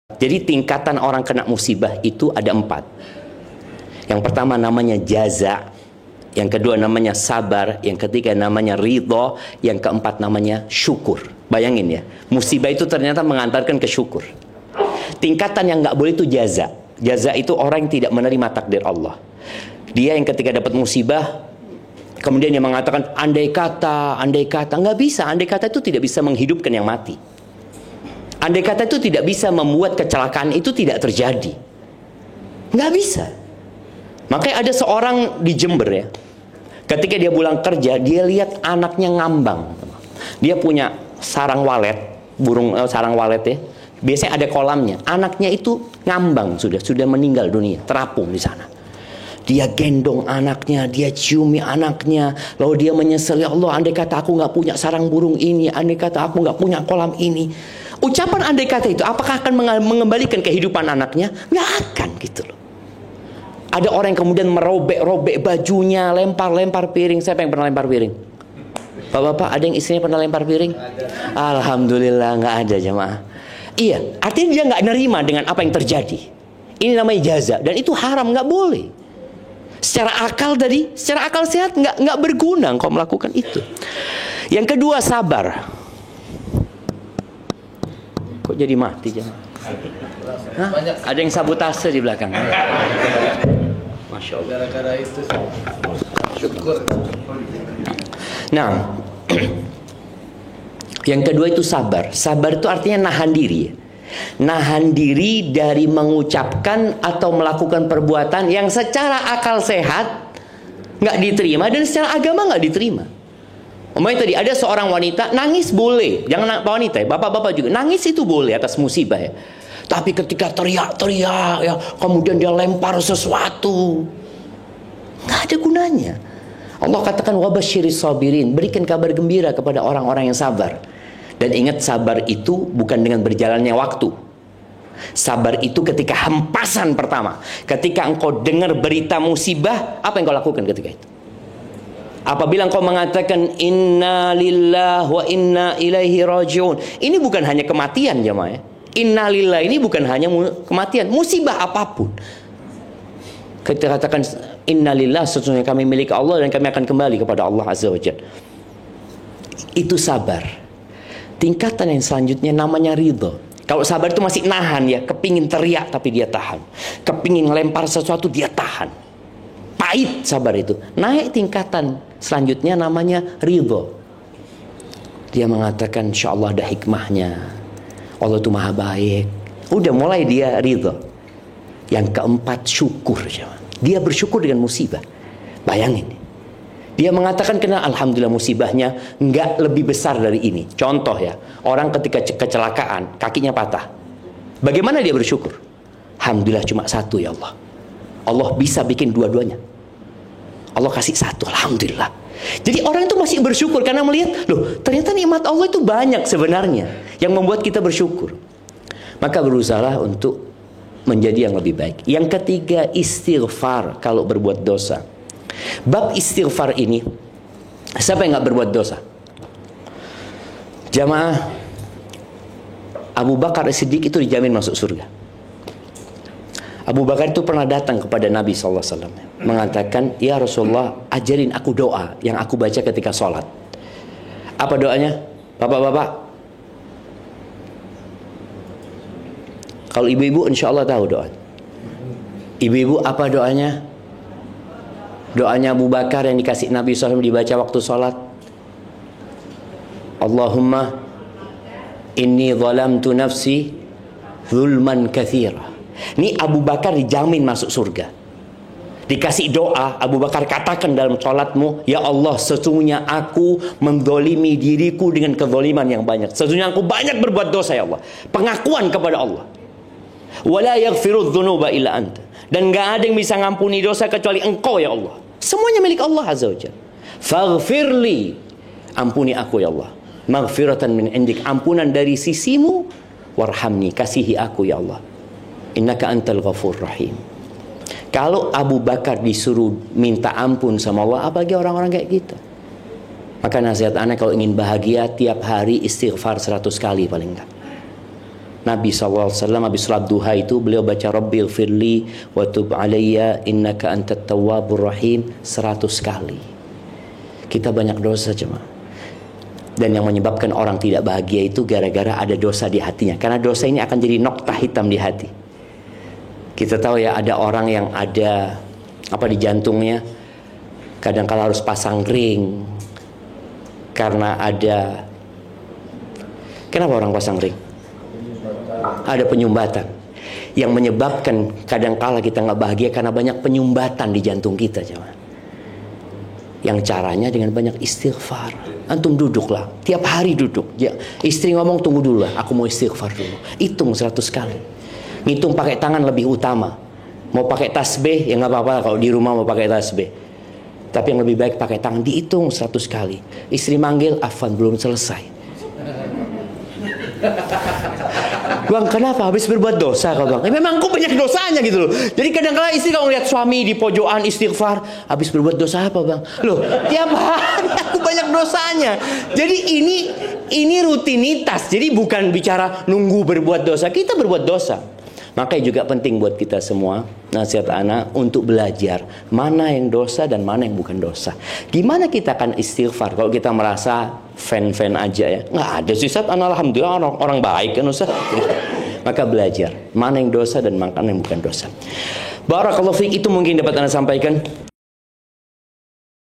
Jadi tingkatan orang kena musibah itu ada 4. Yang pertama namanya jaza, yang kedua namanya sabar, yang ketiga namanya ridho, yang keempat namanya syukur. Bayangin ya, musibah itu ternyata mengantarkan ke syukur. Tingkatan yang nggak boleh itu jaza. Jaza itu orang yang tidak menerima takdir Allah. Dia yang ketika dapat musibah, kemudian dia mengatakan andai kata, nggak bisa. Andai kata itu tidak bisa menghidupkan yang mati. Andai kata itu tidak bisa membuat kecelakaan itu tidak terjadi. Nggak bisa. Makanya ada seorang di Jember ya, ketika dia pulang kerja, dia lihat anaknya ngambang. Dia punya sarang walet, sarang walet ya. Biasanya ada kolamnya. Anaknya itu ngambang, sudah meninggal dunia, terapung di sana. Dia gendong anaknya, dia ciumi anaknya, lalu dia menyesal, ya Allah, andai kata aku nggak punya sarang burung ini, andai kata aku nggak punya kolam ini. Ucapan andai kata itu, apakah akan mengembalikan kehidupan anaknya? Nggak akan gitu loh. Ada orang yang kemudian merobek-robek bajunya, lempar-lempar piring. Siapa yang pernah lempar piring? Bapak-bapak, ada yang istrinya pernah lempar piring? Alhamdulillah nggak ada jemaah. Iya, artinya dia nggak nerima dengan apa yang terjadi. Ini namanya jaza, dan itu haram, nggak boleh. Secara akal tadi, secara akal sehat nggak berguna kau melakukan itu. Yang kedua sabar. Kok jadi mati jemaah? Hah? Ada yang sabotase di belakang. Masya Allah. Gara-gara itu syukur. Nah, yang kedua itu sabar. Sabar itu artinya nahan diri. Nahan diri dari mengucapkan atau melakukan perbuatan yang secara akal sehat nggak diterima dan secara agama nggak diterima. Umpamanya tadi ada seorang wanita nangis boleh, jangan wanita ya, bapak-bapak juga nangis itu boleh atas musibah ya. Tapi ketika teriak-teriak ya, kemudian dia lempar sesuatu, nggak ada gunanya. Allah katakan wabasyiris sabirin, berikan kabar gembira kepada orang-orang yang sabar. Dan ingat, sabar itu bukan dengan berjalannya waktu. Sabar itu ketika hempasan pertama, ketika engkau dengar berita musibah, apa yang kau lakukan ketika itu? Apabila engkau mengatakan inna lillahi wa inna ilaihi rajiun, ini bukan hanya kematian jemaah ya. Inna lillahi ini bukan hanya kematian, musibah apapun. Kita katakan inna lillahi, sesungguhnya kami milik Allah dan kami akan kembali kepada Allah azza wajalla. Itu sabar. Tingkatan yang selanjutnya namanya ridho. Kalau sabar itu masih nahan ya, kepingin teriak tapi dia tahan, kepingin lempar sesuatu dia tahan. Pahit sabar itu. Naik tingkatan selanjutnya namanya ridho. Dia mengatakan insya Allah ada hikmahnya, Allah itu maha baik. Udah mulai dia ridho. Yang keempat syukur. Dia bersyukur dengan musibah. Bayangin, dia mengatakan kena alhamdulillah musibahnya nggak lebih besar dari ini. Contoh ya, orang ketika kecelakaan kakinya patah, bagaimana dia bersyukur? Alhamdulillah cuma satu ya Allah. Allah bisa bikin dua-duanya. Allah kasih satu, alhamdulillah. Jadi orang itu masih bersyukur karena melihat, loh ternyata nikmat Allah itu banyak sebenarnya yang membuat kita bersyukur. Maka berusahalah untuk menjadi yang lebih baik. Yang ketiga istighfar kalau berbuat dosa. Bab istighfar ini, siapa yang nggak berbuat dosa? Jamaah, Abu Bakar As-Siddiq itu dijamin masuk surga. Abu Bakar itu pernah datang kepada Nabi SAW, mengatakan, ya Rasulullah, ajarin aku doa yang aku baca ketika sholat. Apa doanya? Bapak-bapak, kalau ibu-ibu insya Allah tahu doa. Ibu-ibu apa doanya? Doanya Abu Bakar yang dikasih Nabi SAW dibaca waktu sholat. Allahumma inni zalamtu nafsi zulman katsira. Ini Abu Bakar dijamin masuk surga. Dikasih doa, Abu Bakar katakan dalam sholatmu, ya Allah sesungguhnya aku mendolimi diriku dengan kezaliman yang banyak. Sesungguhnya aku banyak berbuat dosa ya Allah. Pengakuan kepada Allah. Wala yaghfiru dzunuba illa anta. Dan gak ada yang bisa ngampuni dosa kecuali engkau ya Allah. Semuanya milik Allah azza wajalla. Faghfirli, ampuni aku ya Allah. Maghfiratan min indik, ampunan dari sisimu. Warhamni, kasihi aku ya Allah. Innaka antal ghafur rahim. Kalau Abu Bakar disuruh minta ampun sama Allah, apalagi orang-orang kayak kita. Maka nasihat anak kalau ingin bahagia, tiap hari istighfar 100 kali paling enggak. Nabi SAW habis salat duha itu beliau baca Rabbil firli wa tub alayya innaka antat tawwabur rahim 100 kali. Kita banyak dosa jemaah. Dan yang menyebabkan orang tidak bahagia itu gara-gara ada dosa di hatinya. Karena dosa ini akan jadi noktah hitam di hati. Kita tahu ya, ada orang yang ada apa di jantungnya, kadang-kala harus pasang ring karena ada, kenapa orang pasang ring? Ada penyumbatan yang menyebabkan kadang-kala kita nggak bahagia karena banyak penyumbatan di jantung kita, cuman. Yang caranya dengan banyak istighfar. Antum duduklah, tiap hari duduk. Ya, istri ngomong tunggu dulu lah, aku mau istighfar dulu. Hitung 100 kali. Ngitung pakai tangan lebih utama. Mau pakai tasbih ya nggak apa-apa kalau di rumah mau pakai tasbih. Tapi yang lebih baik pakai tangan, dihitung 100 kali. Istri manggil, Afwan belum selesai. Bang, kenapa? Habis berbuat dosa kau bang? Memang aku banyak dosanya gitu loh. Jadi kadang-kadang istri kalau lihat suami di pojokan istighfar, habis berbuat dosa apa bang? Loh, tiap hari aku banyak dosanya. Jadi ini rutinitas. Jadi bukan bicara nunggu berbuat dosa. Kita berbuat dosa. Makanya juga penting buat kita semua, nasihat anak, untuk belajar mana yang dosa dan mana yang bukan dosa. Gimana kita akan istighfar kalau kita merasa fan-fan aja ya? Nggak ada sih Ustaz, alhamdulillah orang baik kan Ustaz. Maka belajar mana yang dosa dan mana yang bukan dosa. Barakallahu fiik, itu mungkin dapat Anda sampaikan.